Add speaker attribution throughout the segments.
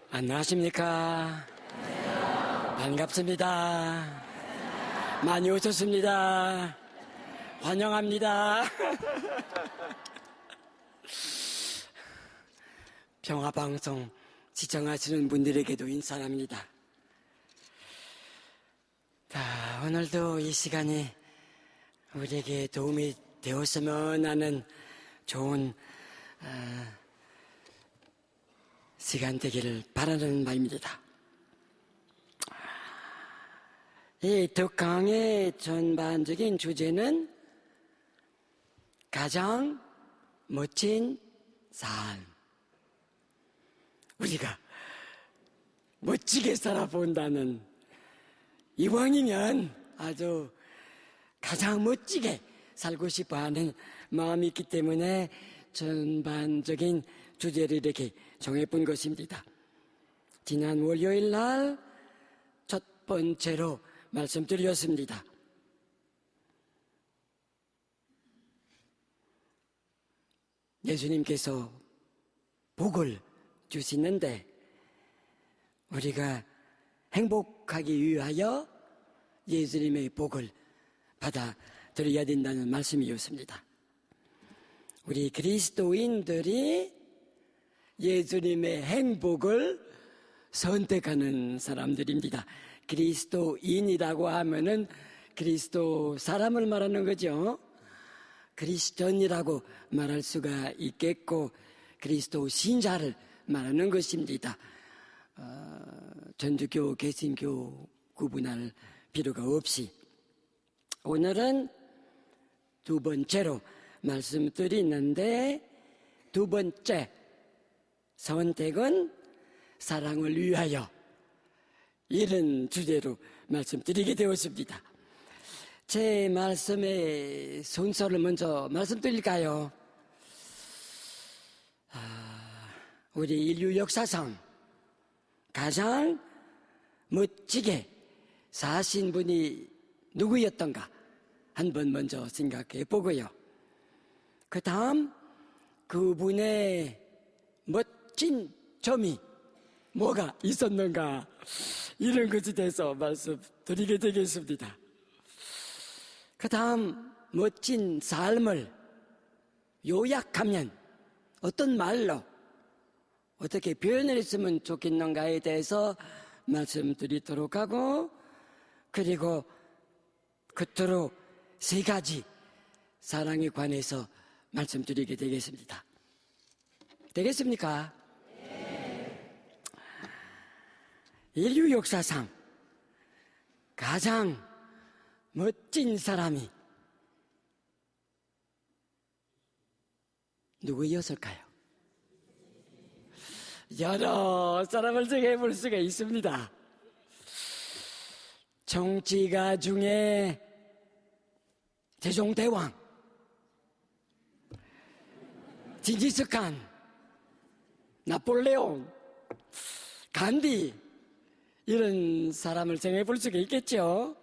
Speaker 1: 안녕하십니까? 반갑습니다. 많이 오셨습니다. 환영합니다. 평화방송 시청하시는 분들에게도 인사합니다. 자, 오늘도 이 시간이 우리에게 도움이 되었으면 하는 좋은 시간 되기를 바라는 바입니다. 이 특강의 전반적인 주제는 가장 멋진 삶. 우리가 멋지게 살아본다는, 이왕이면 아주 가장 멋지게 살고 싶어 하는 마음이 있기 때문에 전반적인 주제를 이렇게 정해본 것입니다. 지난 월요일 날 첫 번째로 말씀드렸습니다. 예수님께서 복을 주시는데 우리가 행복하기 위하여 예수님의 복을 받아들여야 된다는 말씀이었습니다. 우리 그리스도인들이 예수님의 행복을 선택하는 사람들입니다. 그리스도인이라고 하면은 그리스도 사람을 말하는 거죠. 그리스천이라고 말할 수가 있겠고, 그리스도 신자를 말하는 것입니다. 전주교, 개신교 구분할 필요가 없이. 오늘은 두 번째로 말씀드리는데, 두 번째 선택은 사랑을 위하여, 이런 주제로 말씀드리게 되었습니다. 제 말씀의 순서를 먼저 말씀드릴까요? 우리 인류 역사상 가장 멋지게 사신 분이 누구였던가 한번 먼저 생각해 보고요. 그 다음 그분의 멋진 점이 뭐가 있었는가, 이런 것에 대해서 말씀드리게 되겠습니다. 그 다음 멋진 삶을 요약하면 어떤 말로 어떻게 표현을 했으면 좋겠는가에 대해서 말씀드리도록 하고, 그리고 끝으로 세 가지 사랑에 관해서 말씀드리게 되겠습니다. 되겠습니까? 인류 역사상 가장 멋진 사람이 누구였을까요? 여러 사람을 정해 볼 수가 있습니다. 정치가 중에 세종대왕, 징기스칸, 나폴레옹, 간디, 이런 사람을 정해 볼 수가 있겠죠.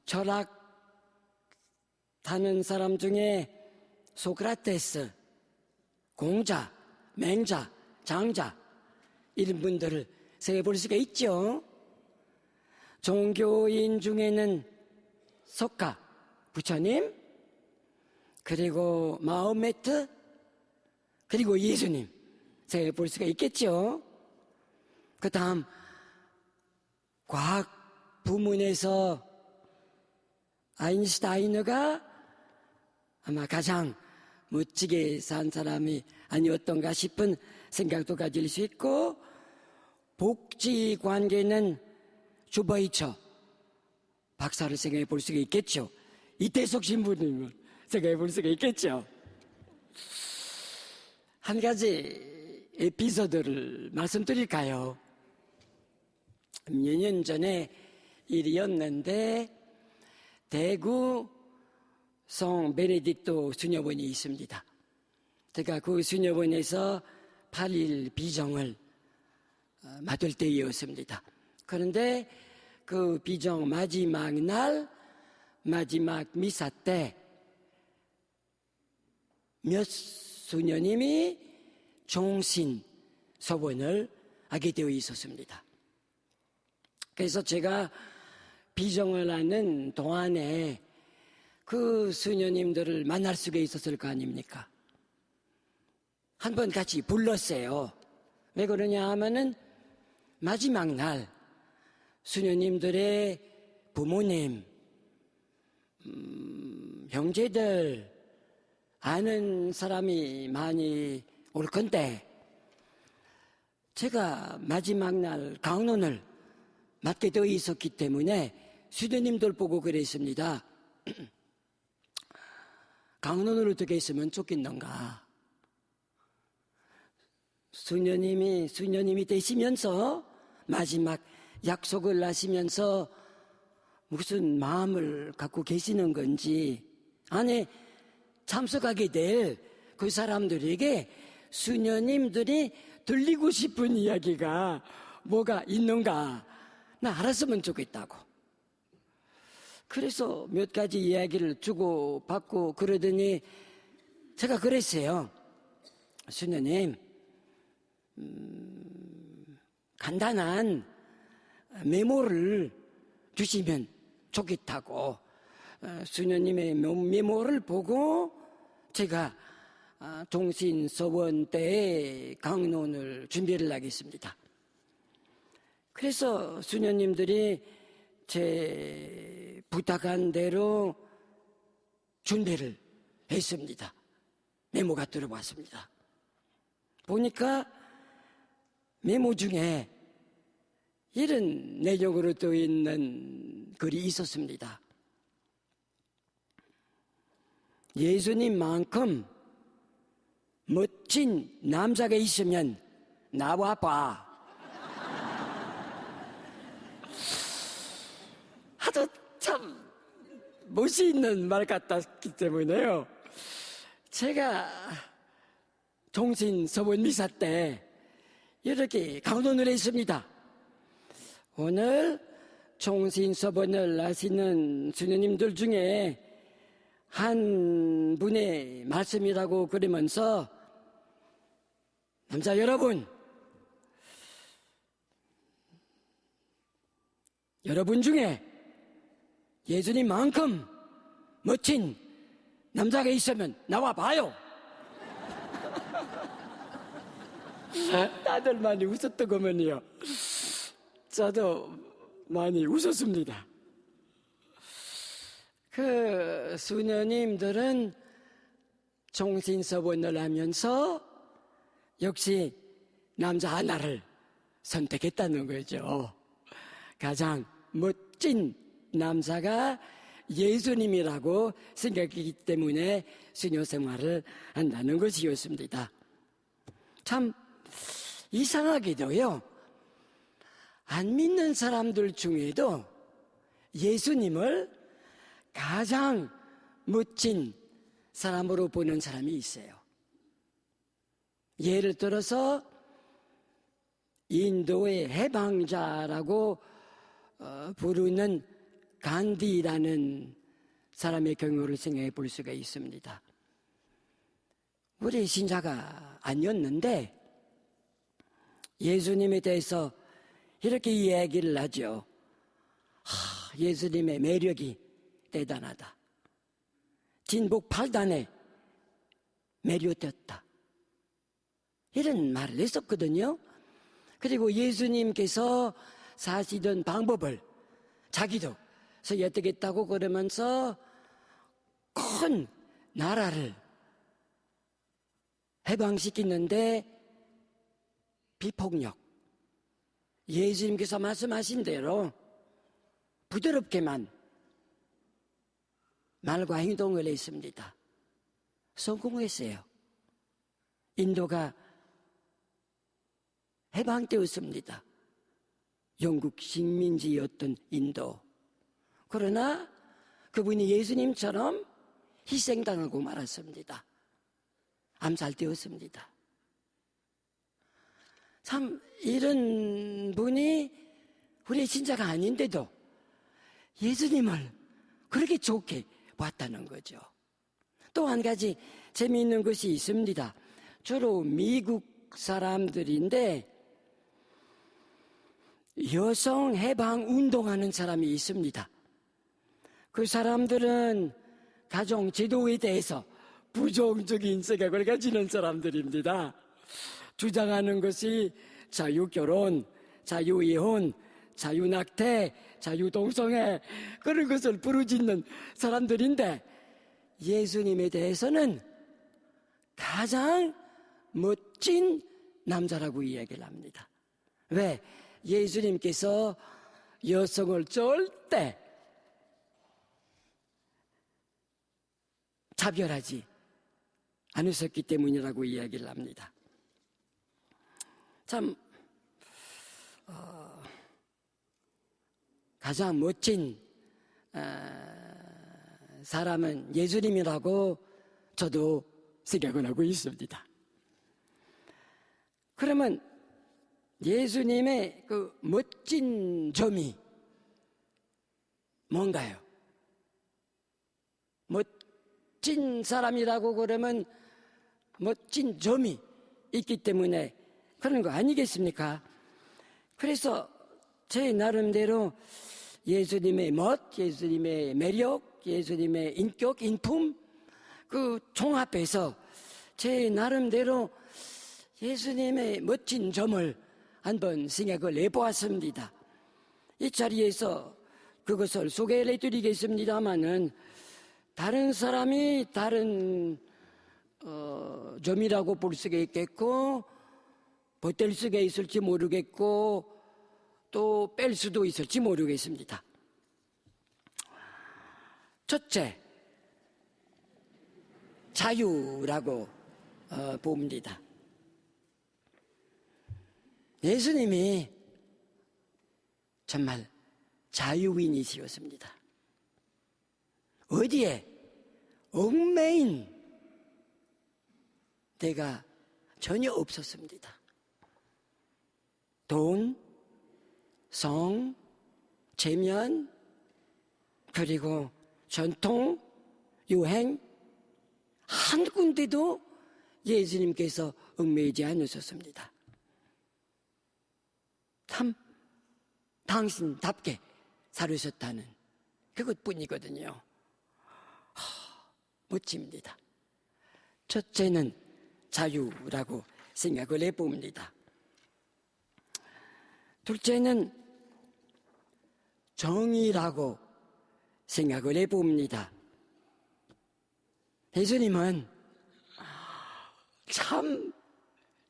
Speaker 1: 철학 하는 사람 중에 소크라테스, 공자, 맹자, 장자, 이런 분들을 정해 볼 수가 있죠. 종교인 중에는 석가, 부처님, 그리고 마호메트, 그리고 예수님 정해 볼 수가 있겠죠. 그 다음 과학 부문에서 아인슈타인가 아마 가장 멋지게 산 사람이 아니었던가 싶은 생각도 가질 수 있고, 복지 관계는 슈바이처 박사를 생각해 볼 수가 있겠죠. 이태석 신부님을 생각해 볼 수가 있겠죠. 한 가지 에피소드를 말씀드릴까요? 몇 년 전에 일이었는데, 대구 성 베네딕토 수녀원이 있습니다. 제가 그 수녀원에서 8일 비정을 맡을 때였습니다. 그런데 그 비정 마지막 날, 마지막 미사 때 몇 수녀님이 종신 서원을 하게 되어 있었습니다. 그래서 제가 비정을 하는 동안에 그 수녀님들을 만날 수가 있었을 거 아닙니까? 한번 같이 불렀어요. 왜 그러냐 하면은 마지막 날 수녀님들의 부모님, 형제들, 아는 사람이 많이 올 건데 제가 마지막 날 강론을 맡게 되어 있었기 때문에 수녀님들 보고 그랬습니다. 강론을 어떻게 했으면 좋겠는가. 수녀님이 되시면서 마지막 약속을 하시면서 무슨 마음을 갖고 계시는 건지, 안에 참석하게 될 그 사람들에게 수녀님들이 들리고 싶은 이야기가 뭐가 있는가 나 알았으면 좋겠다고. 그래서 몇 가지 이야기를 주고받고 그러더니 제가 그랬어요. 수녀님, 간단한 메모를 주시면 좋겠다고. 수녀님의 메모를 보고 제가 종신서원 때의 강론을 준비를 하겠습니다. 그래서 수녀님들이 제 부탁한 대로 준비를 했습니다. 메모가 들어왔습니다. 보니까 메모 중에 이런 내용으로 되어 있는 글이 있었습니다. 예수님만큼 멋진 남자가 있으면 나와 봐. 아주 참 멋이 있는 말 같았기 때문에요. 제가 종신서원 미사 때 이렇게 강론을 했습니다. 오늘 종신서원을 하시는 수녀님들 중에 한 분의 말씀이라고 그러면서 남자 여러분 중에 예수님만큼 멋진 남자가 있으면 나와 봐요. 다들 많이 웃었더구먼요. 저도 많이 웃었습니다. 그 수녀님들은 종신서원을 하면서 역시 남자 하나를 선택했다는 거죠. 가장 멋진 남자가 예수님이라고 생각했기 때문에 수녀 생활을 한다는 것이었습니다. 참 이상하게도요, 안 믿는 사람들 중에도 예수님을 가장 멋진 사람으로 보는 사람이 있어요. 예를 들어서 인도의 해방자라고 부르는 간디라는 사람의 경우를 생각해 볼 수가 있습니다. 우리 신자가 아니었는데 예수님에 대해서 이렇게 이야기를 하죠. 예수님의 매력이 대단하다. 진복 8단에 매료되었다. 이런 말을 했었거든요. 그리고 예수님께서 사시던 방법을 자기도 서예뜨겠다고 그러면서 큰 나라를 해방시키는데 비폭력, 예수님께서 말씀하신 대로 부드럽게만 말과 행동을 했습니다. 성공했어요. 인도가 해방되었습니다. 영국 식민지였던 인도. 그러나 그분이 예수님처럼 희생당하고 말았습니다. 암살되었습니다. 참 이런 분이 우리 신자가 아닌데도 예수님을 그렇게 좋게 봤다는 거죠. 또 한 가지 재미있는 것이 있습니다. 주로 미국 사람들인데 여성 해방 운동하는 사람이 있습니다. 그 사람들은 가정 제도에 대해서 부정적인 생각을 가지는 사람들입니다. 주장하는 것이 자유결혼, 자유이혼, 자유낙태, 자유동성애, 그런 것을 부르짖는 사람들인데, 예수님에 대해서는 가장 멋진 남자라고 이야기를 합니다. 왜? 예수님께서 여성을 절대 차별하지 않으셨기 때문이라고 이야기를 합니다. 참 가장 멋진 사람은 예수님이라고 저도 생각을 하고 있습니다. 그러면 예수님의 그 멋진 점이 뭔가요? 멋진 사람이라고 그러면 멋진 점이 있기 때문에 그런 거 아니겠습니까? 그래서 제 나름대로 예수님의 멋, 예수님의 매력, 예수님의 인격, 인품, 그 종합해서 제 나름대로 예수님의 멋진 점을 한번 생각을 해보았습니다. 이 자리에서 그것을 소개를 해드리겠습니다마는 다른 사람이 다른 점이라고 볼 수가 있겠고, 보탤 수가 있을지 모르겠고, 또 뺄 수도 있을지 모르겠습니다. 첫째, 자유라고 봅니다. 예수님이 정말 자유인이시었습니다. 어디에 얽매인 데가 전혀 없었습니다. 돈, 성, 체면, 그리고 전통, 유행, 한 군데도 예수님께서 얽매이지 않으셨습니다. 참 당신답게 살으셨다는 그것뿐이거든요. 멋집니다. 첫째는 자유라고 생각을 해봅니다. 둘째는 정의라고 생각을 해봅니다. 예수님은 참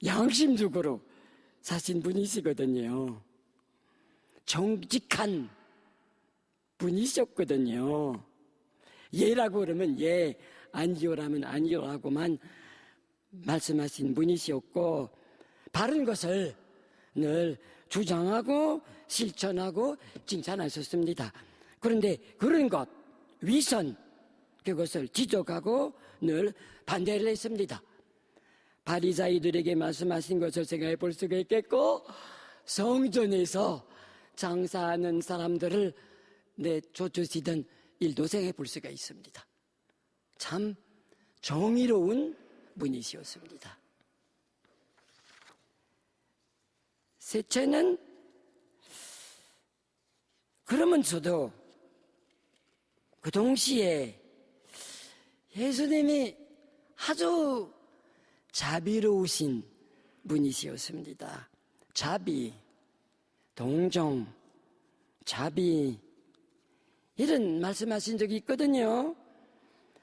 Speaker 1: 양심적으로 사신 분이시거든요. 정직한 분이셨거든요. 예라고 그러면 예, 아니요라면 아니요라고만 말씀하신 분이셨고, 바른 것을 늘 주장하고 실천하고 칭찬하셨습니다. 그런데 그런 것, 위선, 그것을 지적하고 늘 반대를 했습니다. 바리사이들에게 말씀하신 것을 생각해 볼 수가 있겠고, 성전에서 장사하는 사람들을 내쫓으시던 일도 생각해 볼 수가 있습니다. 참 정의로운 분이시었습니다. 셋째는 그러면서도 그 동시에 예수님이 아주 자비로우신 분이시었습니다. 자비, 동정, 자비, 이런 말씀하신 적이 있거든요.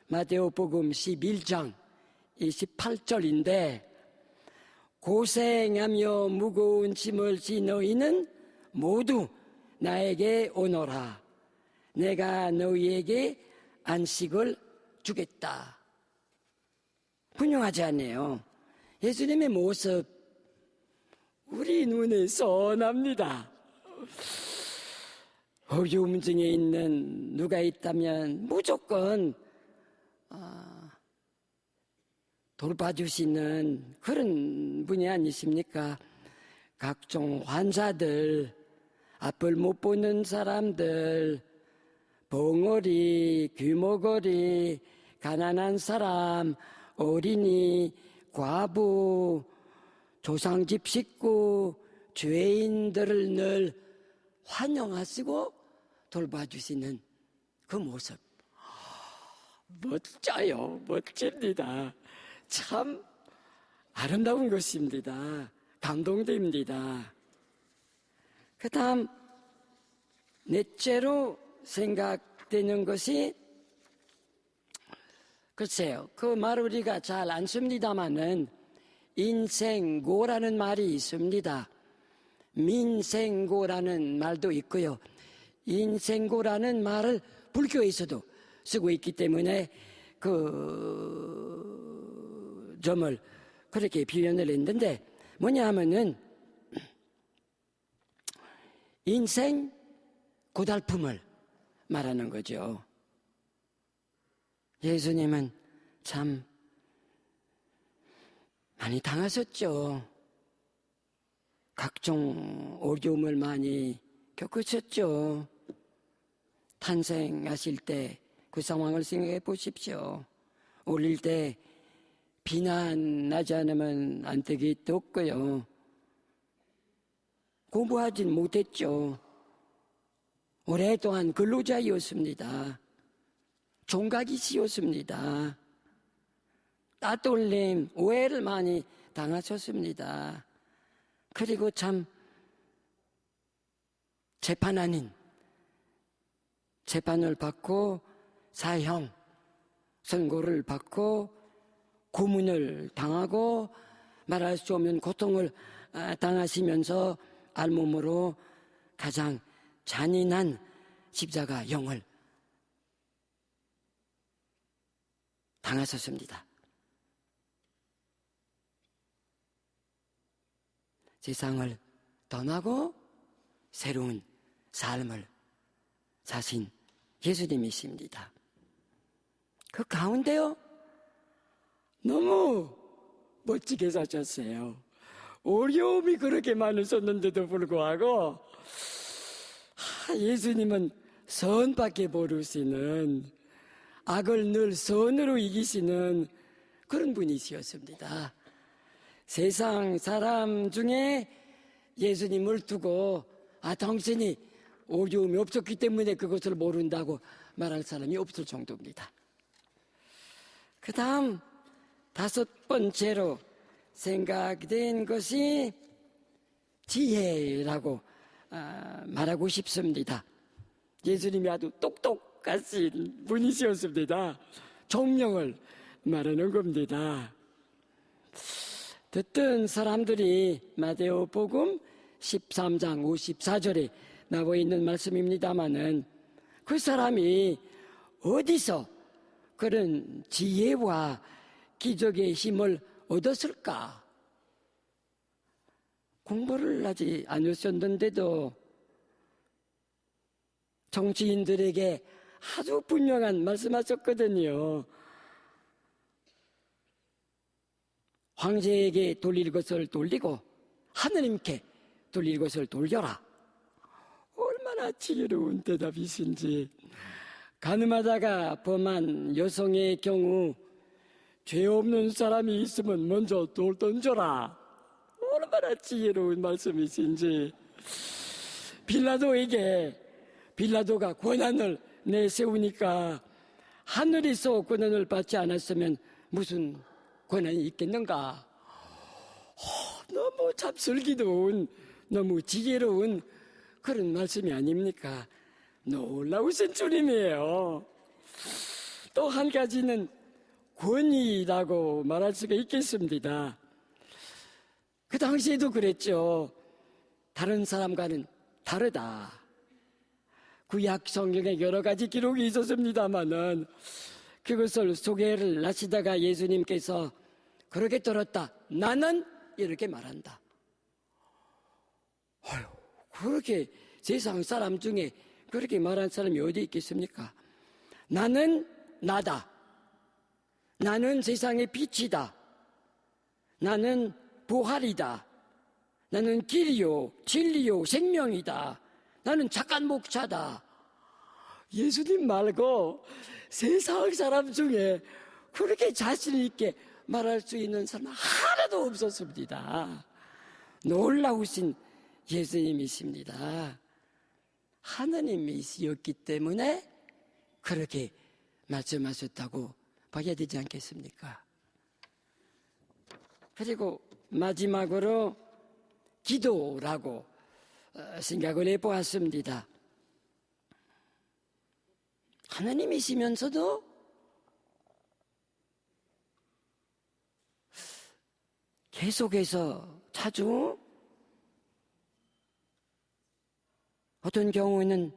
Speaker 1: 마태복음 11장 28절인데, 고생하며 무거운 짐을 진 너희는 모두 나에게 오너라. 내가 너희에게 안식을 주겠다. 훌륭하지 않네요. 예수님의 모습, 우리 눈에 선합니다. 어려움증에 있는 누가 있다면 무조건 돌봐주시는 그런 분이 아니십니까? 각종 환자들, 앞을 못 보는 사람들, 봉어리, 귀머거리, 가난한 사람, 어린이, 과부, 조상집 식구, 죄인들을 늘 환영하시고 돌봐주시는 그 모습. 멋져요. 멋집니다. 참 아름다운 것입니다. 감동됩니다. 그 다음 넷째로 생각되는 것이, 글쎄요, 그 말 우리가 잘 안 씁니다마는 인생고라는 말이 있습니다. 민생고라는 말도 있고요. 인생고라는 말을 불교에서도 쓰고 있기 때문에 그 점을 그렇게 표현을 했는데, 뭐냐 하면은 인생 고달픔을 말하는 거죠. 예수님은 참 많이 당하셨죠. 각종 어려움을 많이 겪으셨죠. 탄생하실 때 그 상황을 생각해 보십시오. 어릴 때 비난하지 않으면 안 되겠도 없고요. 공부하진 못했죠. 오랫동안 근로자였습니다. 종각이시였습니다. 따돌림, 오해를 많이 당하셨습니다. 그리고 참 재판 아닌 재판을 받고 사형 선고를 받고 고문을 당하고 말할 수 없는 고통을 당하시면서 알몸으로 가장 잔인한 십자가형을 당하셨습니다. 세상을 떠나고 새로운 삶을 사신 예수님이십니다. 그 가운데요, 너무 멋지게 사셨어요. 어려움이 그렇게 많으셨는데도 불구하고 예수님은 선밖에 모르시는, 악을 늘 선으로 이기시는 그런 분이시었습니다. 세상 사람 중에 예수님을 두고 당신이 어려움이 없었기 때문에 그것을 모른다고 말할 사람이 없을 정도입니다. 그 다음 다섯 번째로 생각된 것이 지혜라고 말하고 싶습니다. 예수님이 아주 똑똑하신 분이셨습니다. 총명을 말하는 겁니다. 듣던 사람들이 마태복음 13장 54절에 나와 있는 말씀입니다마는 그 사람이 어디서 그런 지혜와 기적의 힘을 얻었을까? 공부를 하지 않으셨는데도 정치인들에게 아주 분명한 말씀하셨거든요. 황제에게 돌릴 것을 돌리고 하느님께 돌릴 것을 돌려라. 얼마나 지혜로운 대답이신지. 가늠하다가 범한 여성의 경우 죄 없는 사람이 있으면 먼저 돌 던져라. 얼마나 지혜로운 말씀이신지. 빌라도가 권한을 내세우니까 하늘에서 권한을 받지 않았으면 무슨 권한이 있겠는가. 너무 잡설기도 너무 지혜로운 그런 말씀이 아닙니까? 놀라우신 주님이에요. 또 한 가지는 권위라고 말할 수가 있겠습니다. 그 당시에도 그랬죠. 다른 사람과는 다르다. 구약 성경에 여러 가지 기록이 있었습니다마는 그것을 소개를 하시다가 예수님께서 그렇게 들었다. 나는 이렇게 말한다. 그렇게 세상 사람 중에 그렇게 말한 사람이 어디 있겠습니까? 나는 나다. 나는 세상의 빛이다. 나는 부활이다. 나는 길이요, 진리요, 생명이다. 나는 착한 목자다. 예수님 말고 세상 사람 중에 그렇게 자신 있게 말할 수 있는 사람 하나도 없었습니다. 놀라우신 예수님이십니다. 하느님이시였기 때문에 그렇게 말씀하셨다고 봐야 되지 않겠습니까? 그리고 마지막으로 기도라고 생각을 해보았습니다. 하나님이시면서도 계속해서 자주 어떤 경우에는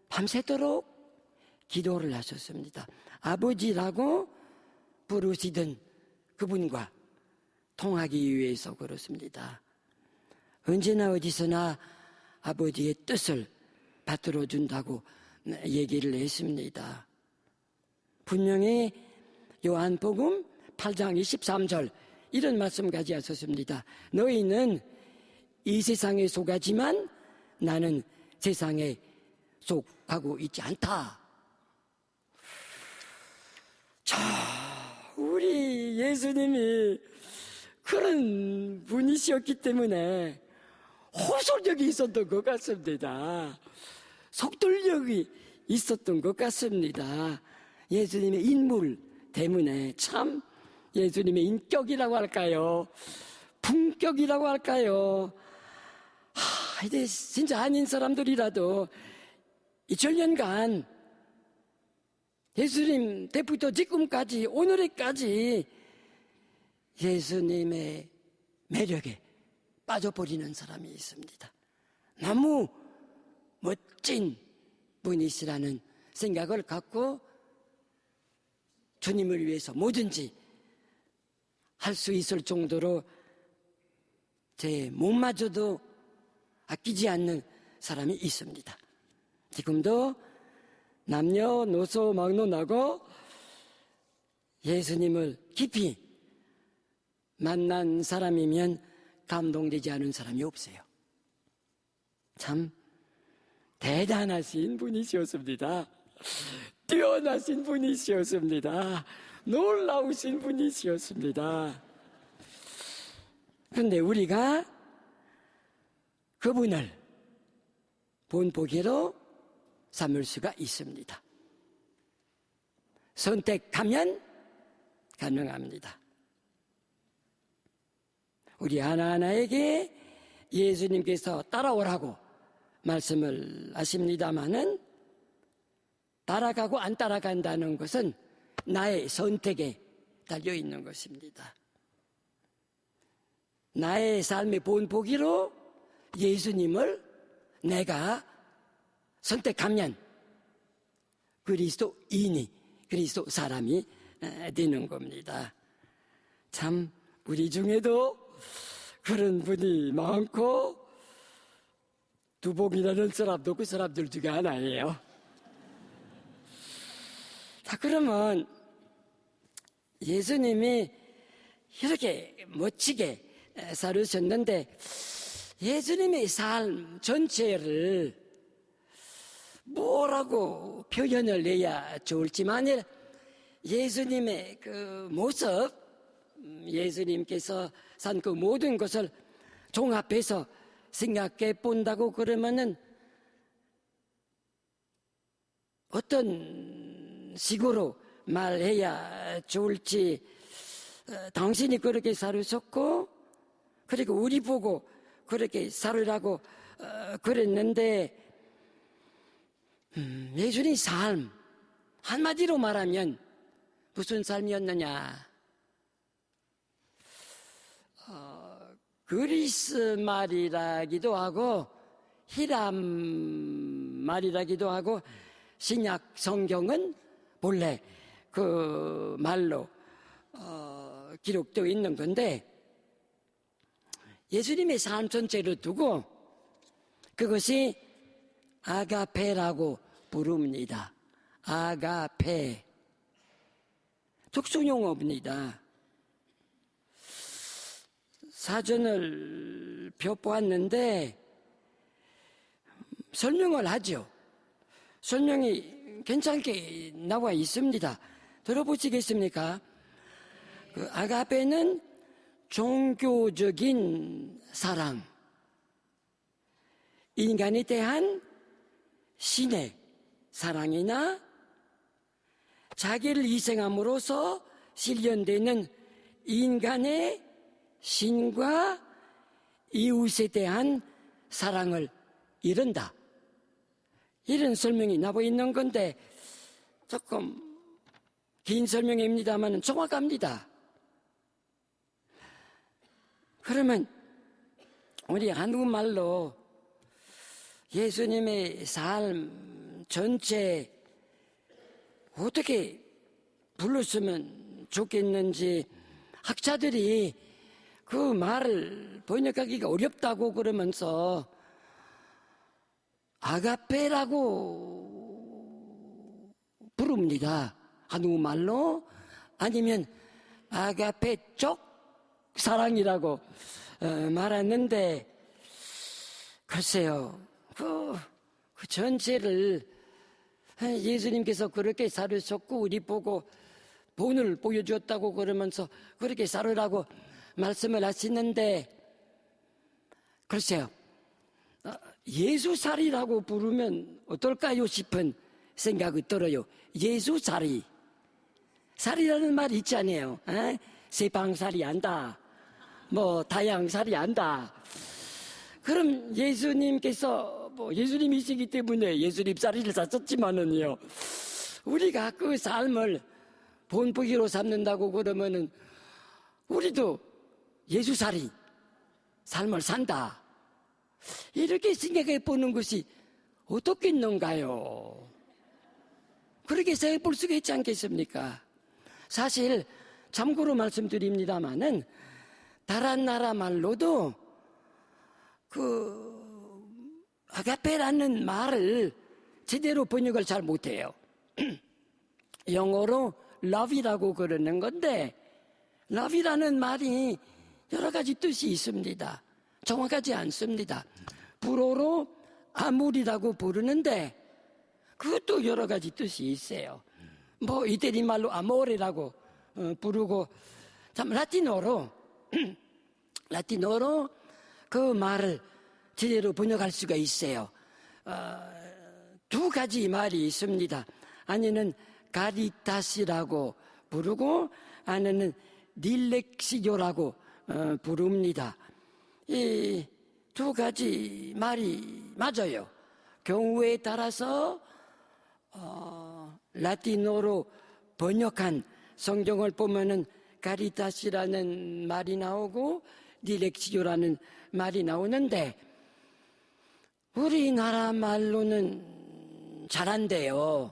Speaker 1: 밤새도록 기도를 하셨습니다. 아버지라고 부르시던 그분과 통하기 위해서 그렇습니다. 언제나 어디서나 아버지의 뜻을 받들어 준다고 얘기를 했습니다. 분명히 요한복음 8장 23절 이런 말씀까지 하셨습니다. 너희는 이 세상에 속하지만 나는 세상에 속하고 있지 않다. 자, 우리 예수님이 그런 분이셨기 때문에 호소력이 있었던 것 같습니다. 속돌력이 있었던 것 같습니다. 예수님의 인물 때문에 참 예수님의 인격이라고 할까요? 품격이라고 할까요? 이제 진짜 아닌 사람들이라도 2000년간 예수님 때부터 지금까지 오늘에까지 예수님의 매력에 빠져버리는 사람이 있습니다. 너무 멋진 분이시라는 생각을 갖고 주님을 위해서 뭐든지 할 수 있을 정도로 제 몸마저도 아끼지 않는 사람이 있습니다. 지금도 남녀노소 막론하고 예수님을 깊이 만난 사람이면 감동되지 않은 사람이 없어요. 참 대단하신 분이셨습니다. 뛰어나신 분이셨습니다. 놀라우신 분이셨습니다. 그런데 우리가 그분을 본보기로 삼을 수가 있습니다. 선택하면 가능합니다. 우리 하나하나에게 예수님께서 따라오라고 말씀을 하십니다마는 따라가고 안 따라간다는 것은 나의 선택에 달려있는 것입니다. 나의 삶의 본보기로 예수님을 내가 선택하면 그리스도인이, 그리스도 사람이 되는 겁니다. 참 우리 중에도 그런 분이 많고 두복이라는 사람도 그 사람들 중에 하나예요. 자, 그러면 예수님이 이렇게 멋지게 살으셨는데 예수님의 삶 전체를 뭐라고 표현을 해야 좋을지만은 예수님의 그 모습, 예수님께서 산 그 모든 것을 종합해서 생각해 본다고 그러면은 어떤 식으로 말해야 좋을지, 당신이 그렇게 살으셨고 그리고 우리 보고 그렇게 살으라고 그랬는데 예수님 삶 한마디로 말하면 무슨 삶이었느냐? 그리스 말이라기도 하고 히람 말이라기도 하고 신약 성경은 본래 그 말로 기록되어 있는 건데 예수님의 삶 전체를 두고 그것이 아가페라고 부릅니다. 아가페. 특수용어입니다. 사전을 펴보았는데 설명을 하죠. 설명이 괜찮게 나와 있습니다. 들어보시겠습니까? 그 아가페는 종교적인 사랑, 인간에 대한 신의 사랑이나 자기를 희생함으로써 실현되는 인간의 신과 이웃에 대한 사랑을 이룬다. 이런 설명이 나와 있는 건데 조금 긴 설명입니다만 정확합니다. 그러면 우리 한국말로 예수님의 삶 전체 어떻게 불렀으면 좋겠는지 학자들이 그 말을 번역하기가 어렵다고 그러면서 아가페라고 부릅니다. 한국말로. 아니면 아가페적 사랑이라고 말하는데 글쎄요. 그 전체를 예수님께서 그렇게 살으셨고 우리 보고 본을 보여주었다고 그러면서 그렇게 살으라고 말씀을 하시는데 글쎄요. 예수살이라고 부르면 어떨까요 싶은 생각이 들어요. 예수살이. 살이라는 말이 있잖아요. 세방살이 한다. 뭐 다양살이 한다. 그럼 예수님께서 예수님이시기 때문에 예수님살이를 사셨지만은요. 우리가 그 삶을 본보기로 삼는다고 그러면은 우리도 예수살이 삶을 산다. 이렇게 생각해 보는 것이 어떻겠는가요? 그렇게 생각해 볼 수가 있지 않겠습니까? 사실 참고로 말씀드립니다마는 다른 나라 말로도 아가페라는 말을 제대로 번역을 잘 못해요. 영어로 love이라고 그러는 건데 love이라는 말이 여러 가지 뜻이 있습니다. 정확하지 않습니다. 불어로 아물이라고 부르는데 그것도 여러 가지 뜻이 있어요. 이태리 말로 아모레라고 부르고 참 라틴어로 그 말을 제대로 번역할 수가 있어요. 두 가지 말이 있습니다. 하나는 가리타스라고 부르고 하나는 딜렉시오라고 부릅니다. 이 두 가지 말이 맞아요. 경우에 따라서 라틴어로 번역한 성경을 보면은 가리타스라는 말이 나오고 딜렉시오라는 말이 나오는데 우리나라 말로는 잘 안 돼요.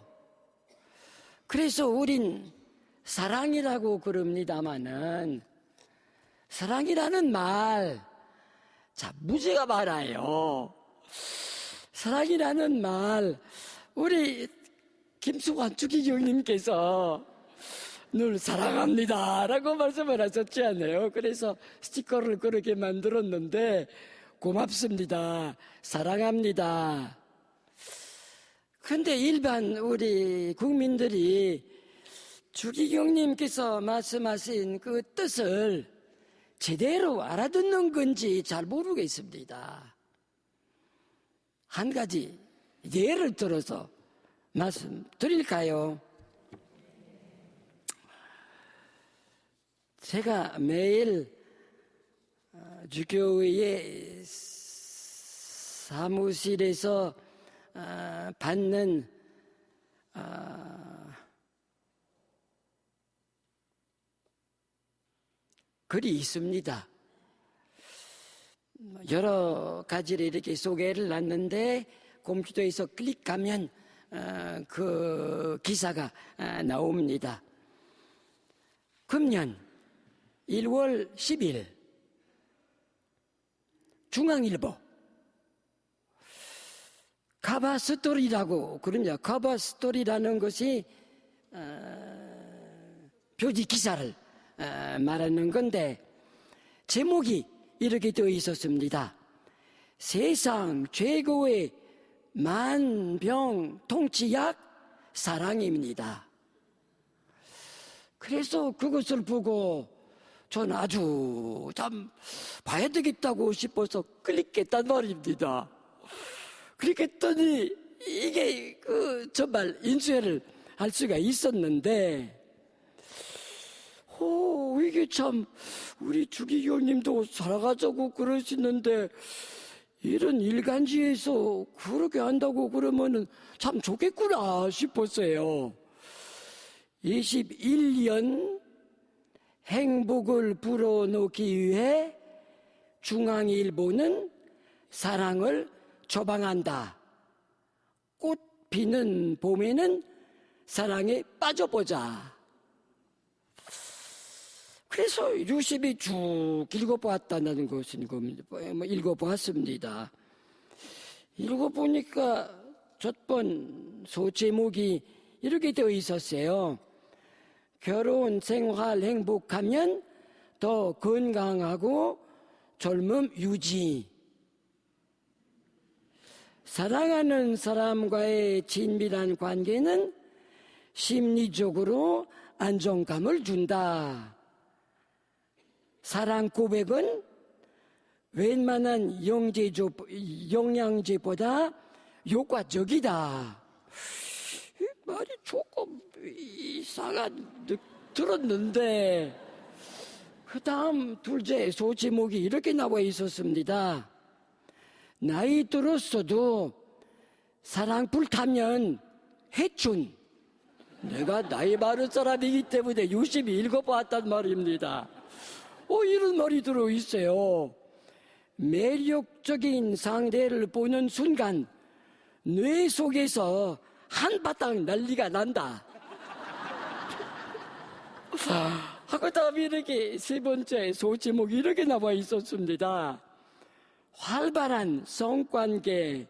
Speaker 1: 그래서 우린 사랑이라고 그럽니다마는 사랑이라는 말 무지가 많아요. 사랑이라는 말 우리 김수환 주기경님께서 늘 사랑합니다 라고 말씀을 하셨지 않아요? 그래서 스티커를 그렇게 만들었는데 고맙습니다. 사랑합니다. 근데 일반 우리 국민들이 주기경님께서 말씀하신 그 뜻을 제대로 알아듣는 건지 잘 모르겠습니다. 한 가지 예를 들어서 말씀드릴까요? 제가 매일 주교회의 사무실에서 받는 글이 있습니다. 여러 가지를 이렇게 소개를 놨는데 컴퓨터에서 클릭하면 그 기사가 나옵니다. 금년 1월 10일 중앙일보 커버 스토리라고 그럽니다. 커버 스토리라는 것이 표지 기사를 말하는 건데 제목이 이렇게 되어 있었습니다. 세상 최고의 만병 통치약 사랑입니다. 그래서 그것을 보고 전 아주 참 봐야 되겠다고 싶어서 클릭했단 말입니다. 그렇게 했더니 이게 정말 인수회를 할 수가 있었는데, 이게 참 우리 주기경님도 살아가자고 그러시는데 이런 일간지에서 그렇게 한다고 그러면은 참 좋겠구나 싶었어요. 21년 행복을 불어넣기 위해 중앙일보는 사랑을 처방한다. 꽃 피는 봄에는 사랑에 빠져보자. 그래서 유심히 쭉 읽어보았다는 것은 읽어보았습니다. 읽어보니까 첫 번 소제목이 이렇게 되어 있었어요. 결혼 생활 행복하면 더 건강하고 젊음 유지. 사랑하는 사람과의 친밀한 관계는 심리적으로 안정감을 준다. 사랑 고백은 웬만한 영양제보다 효과적이다. 이 말이 조금 이상한 들었는데 그 다음 둘째 소제목이 이렇게 나와 있었습니다. 나이 들었어도 사랑 불타면 해춘. 내가 나이 많은 사람이기 때문에 유심히 읽어봤단 말입니다. 이런 말이 들어있어요. 매력적인 상대를 보는 순간 뇌 속에서 한바탕 난리가 난다. 하고 다음에 이렇게 세 번째 소제목이 이렇게 나와 있었습니다. 활발한 성관계,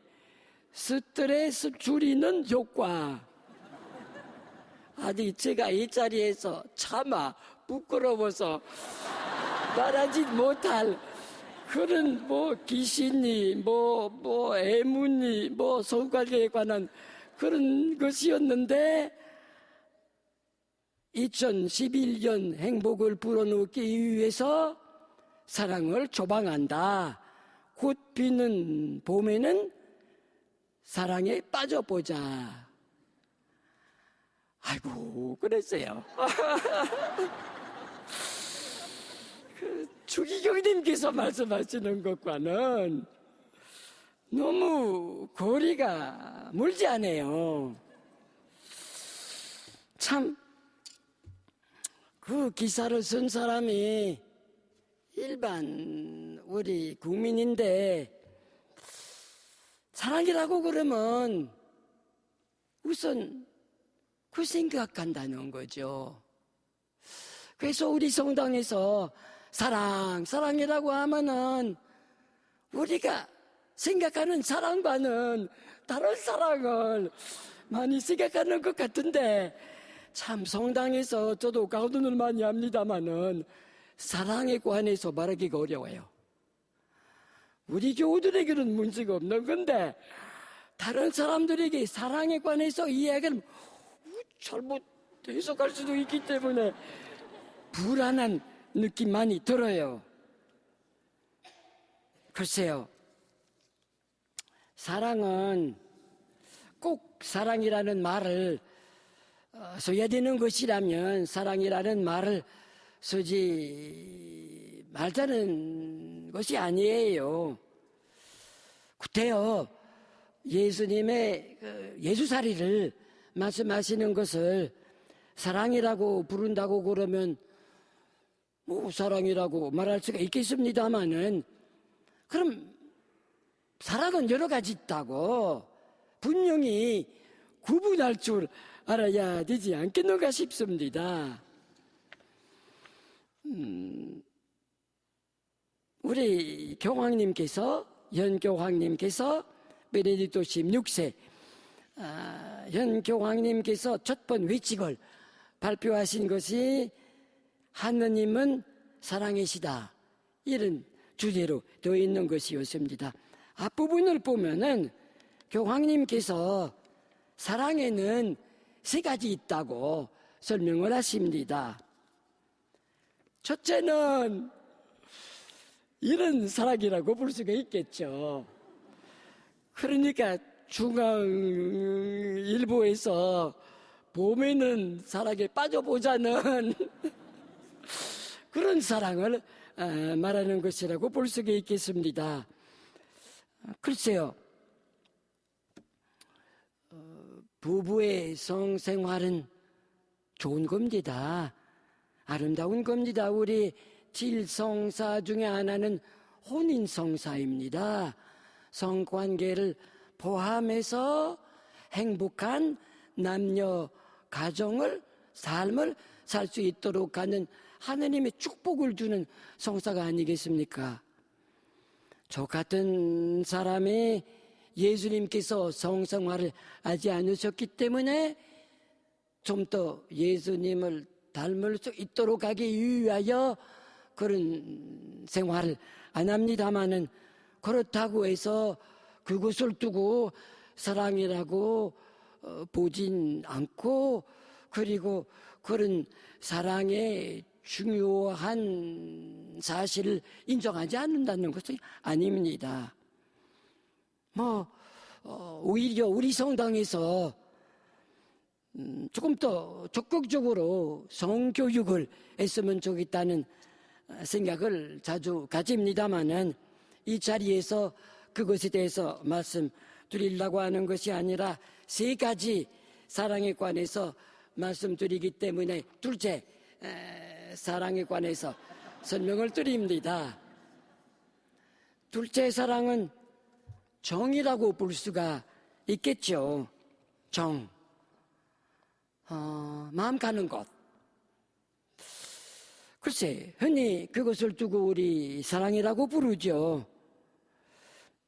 Speaker 1: 스트레스 줄이는 효과. 아니 제가 이 자리에서 차마 부끄러워서 말하지 못할 그런 귀신이 애문이 성관계에 관한 그런 것이었는데 2011년 행복을 불어넣기 위해서 사랑을 처방한다. 꽃 피는 봄에는 사랑에 빠져보자. 아이고 그랬어요. 주기경님께서 말씀하시는 것과는 너무 거리가 멀지 않아요. 참 그 기사를 쓴 사람이 일반 우리 국민인데 사랑이라고 그러면 우선 그 생각한다는 거죠. 그래서 우리 성당에서 사랑이라고 하면은 우리가 생각하는 사랑과는 다른 사랑을 많이 생각하는 것 같은데 참 성당에서 저도 가운데는 많이 합니다마는 사랑에 관해서 말하기가 어려워요. 우리 교우들에게는 문제가 없는 건데 다른 사람들에게 사랑에 관해서 이야기를 잘못 해석할 수도 있기 때문에 불안한 느낌 많이 들어요. 글쎄요, 사랑은 꼭 사랑이라는 말을 써야 되는 것이라면 사랑이라는 말을 쓰지 말자는 것이 아니에요. 그때요, 예수님의 예수살이를 말씀하시는 것을 사랑이라고 부른다고 그러면 사랑이라고 말할 수가 있겠습니다마는 그럼 사랑은 여러 가지 있다고 분명히 구분할 줄 알아야 되지 않겠는가 싶습니다. 우리 교황님께서 현교황님께서 베네딕토 16세 현교황님께서 첫 번 위칙을 발표하신 것이 하느님은 사랑이시다, 이런 주제로 되어 있는 것이었습니다. 앞부분을 보면은 교황님께서 사랑에는 세 가지 있다고 설명을 하십니다. 첫째는 이런 사랑이라고 볼 수가 있겠죠. 그러니까 중앙일보에서 봄에는 사랑에 빠져보자는 그런 사랑을 말하는 것이라고 볼 수가 있겠습니다. 글쎄요, 부부의 성생활은 좋은 겁니다. 아름다운 겁니다. 우리 질성사 중에 하나는 혼인성사입니다. 성관계를 포함해서 행복한 남녀 가정을, 삶을 살 수 있도록 하는 하느님의 축복을 주는 성사가 아니겠습니까? 저 같은 사람이 예수님께서 성생활을 하지 않으셨기 때문에 좀 더 예수님을 닮을 수 있도록 하기 위하여 그런 생활을 안 합니다마는, 그렇다고 해서 그것을 두고 사랑이라고 보진 않고, 그리고 그런 사랑의 중요한 사실을 인정하지 않는다는 것은 아닙니다. 오히려 우리 성당에서 조금 더 적극적으로 성교육을 했으면 좋겠다는 생각을 자주 가집니다마는, 이 자리에서 그것에 대해서 말씀드리려고 하는 것이 아니라 세 가지 사랑에 관해서 말씀드리기 때문에 둘째 사랑에 관해서 설명을 드립니다. 둘째 사랑은 정이라고 볼 수가 있겠죠. 정. 마음 가는 것. 글쎄, 흔히 그것을 두고 우리 사랑이라고 부르죠.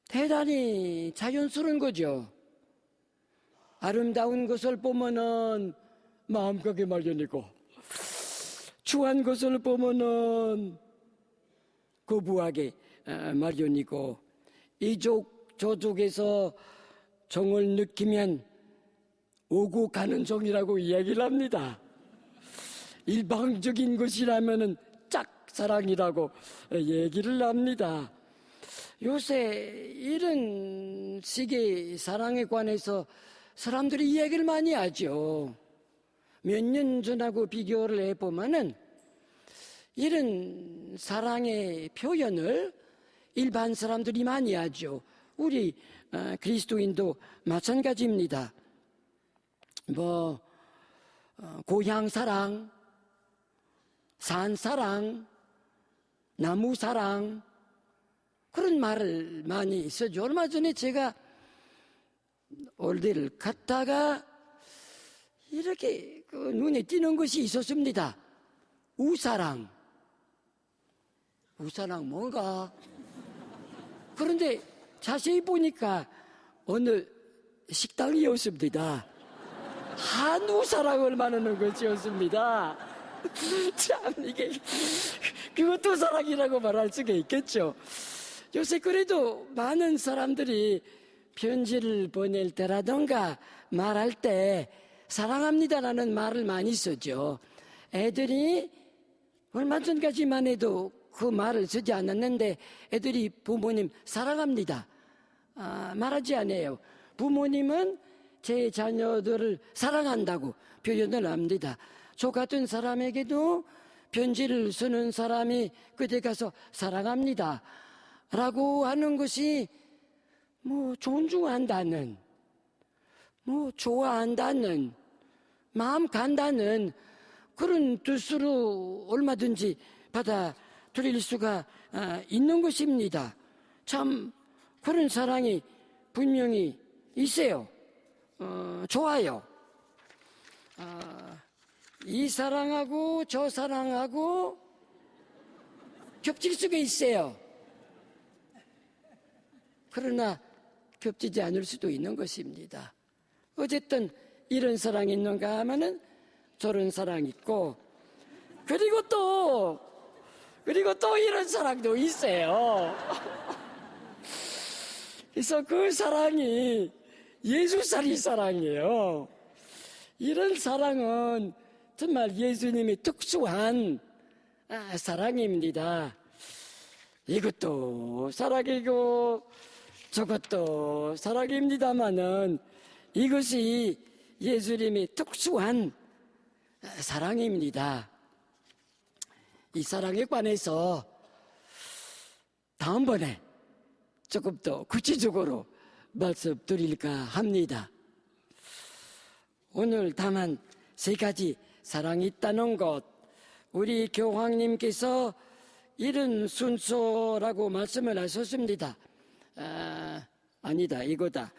Speaker 1: 대단히 자연스러운 거죠. 아름다운 것을 보면은 마음 가게 마련이고, 추한 것을 보면은 거부하게 마련이고, 이족 저족에서 정을 느끼면 오고 가는 정이라고 이야기를 합니다. 일방적인 것이라면은 짝사랑이라고 얘기를 합니다. 요새 이런 식의 사랑에 관해서 사람들이 이야기를 많이 하죠. 몇 년 전하고 비교를 해보면은 이런 사랑의 표현을 일반 사람들이 많이 하죠. 우리 그리스도인도 마찬가지입니다. 고향 사랑, 산 사랑, 나무 사랑, 그런 말을 많이 쓰죠. 얼마 전에 제가 어디를 갔다가 이렇게 눈에 띄는 것이 있었습니다. 우사랑. 우사랑 뭔가? 그런데 자세히 보니까 어느 식당이었습니다. 한우사랑을 말하는 것이었습니다. 참, 이게, 그것도 사랑이라고 말할 수가 있겠죠. 요새 그래도 많은 사람들이 편지를 보낼 때라던가 말할 때 사랑합니다라는 말을 많이 쓰죠. 애들이 얼마 전까지만 해도 그 말을 쓰지 않았는데 애들이 부모님 사랑합니다 말하지 않아요. 부모님은 제 자녀들을 사랑한다고 표현을 합니다. 저 같은 사람에게도 편지를 쓰는 사람이 그때 가서 사랑합니다 라고 하는 것이 존중한다는, 좋아한다는, 마음 간다는 그런 뜻으로 얼마든지 받아들일 수가 있는 것입니다. 참 그런 사랑이 분명히 있어요. 좋아요. 이 사랑하고 저 사랑하고 겹칠 수가 있어요. 그러나 겹치지 않을 수도 있는 것입니다. 어쨌든 이런 사랑이 있는가 하면은 저런 사랑이 있고, 그리고 또 이런 사랑도 있어요. 그래서 그 사랑이 예수살이 사랑이에요. 이런 사랑은 정말 예수님의 특수한 사랑입니다. 이것도 사랑이고 저것도 사랑입니다마는 이것이 예수님의 특수한 사랑입니다. 이 사랑에 관해서 다음번에 조금 더 구체적으로 말씀드릴까 합니다. 오늘 다만 세 가지 사랑이 있다는 것, 우리 교황님께서 이런 순서라고 말씀을 하셨습니다. 아니다, 이거다.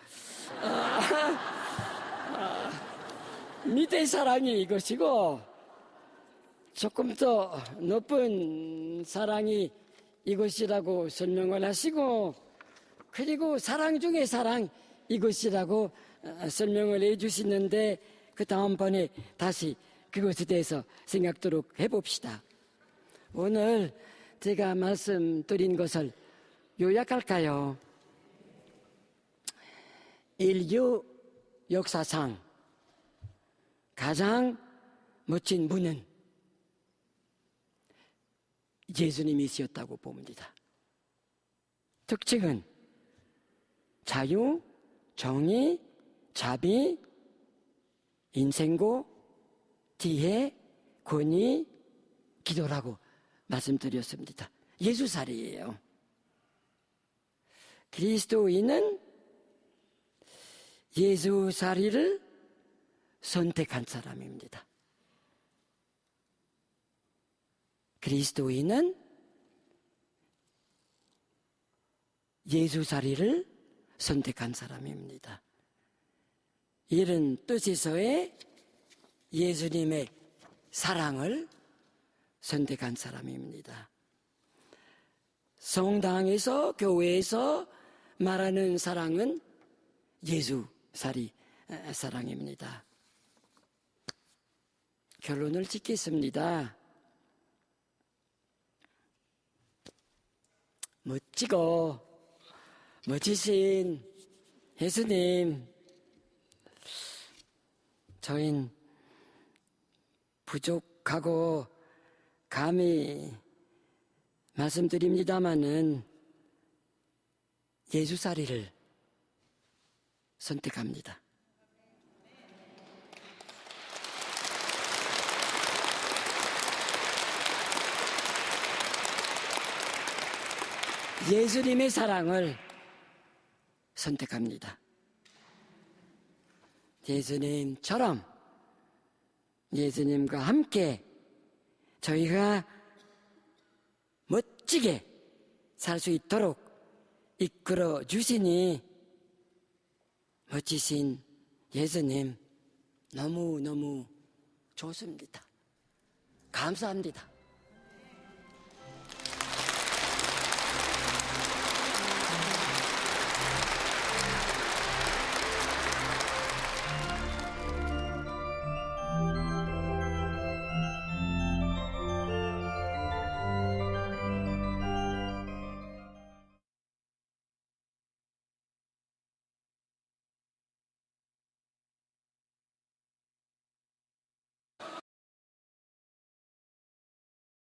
Speaker 1: 밑의 사랑이 이것이고 조금 더 높은 사랑이 이것이라고 설명을 하시고, 그리고 사랑 중에 사랑 이것이라고 설명을 해주시는데, 그 다음번에 다시 그것에 대해서 생각도록 해봅시다. 오늘 제가 말씀드린 것을 요약할까요? 인류 역사상 가장 멋진 분은 예수님이셨다고 봅니다. 특징은 자유, 정의, 자비, 인생고, 지혜, 권위, 기도라고 말씀드렸습니다. 예수살이에요. 그리스도인은 예수살이를 선택한 사람입니다. 그리스도인은 예수살이를 선택한 사람입니다. 이런 뜻에서의 예수님의 사랑을 선택한 사람입니다. 성당에서, 교회에서 말하는 사랑은 예수살이 사랑입니다. 결론을 짓겠습니다. 멋지고 멋지신 예수님, 저희는 부족하고 감히 말씀드립니다마는 예수살이를 선택합니다. 예수님의 사랑을 선택합니다. 예수님처럼, 예수님과 함께 저희가 멋지게 살 수 있도록 이끌어 주시니 멋지신 예수님 너무너무 좋습니다. 감사합니다.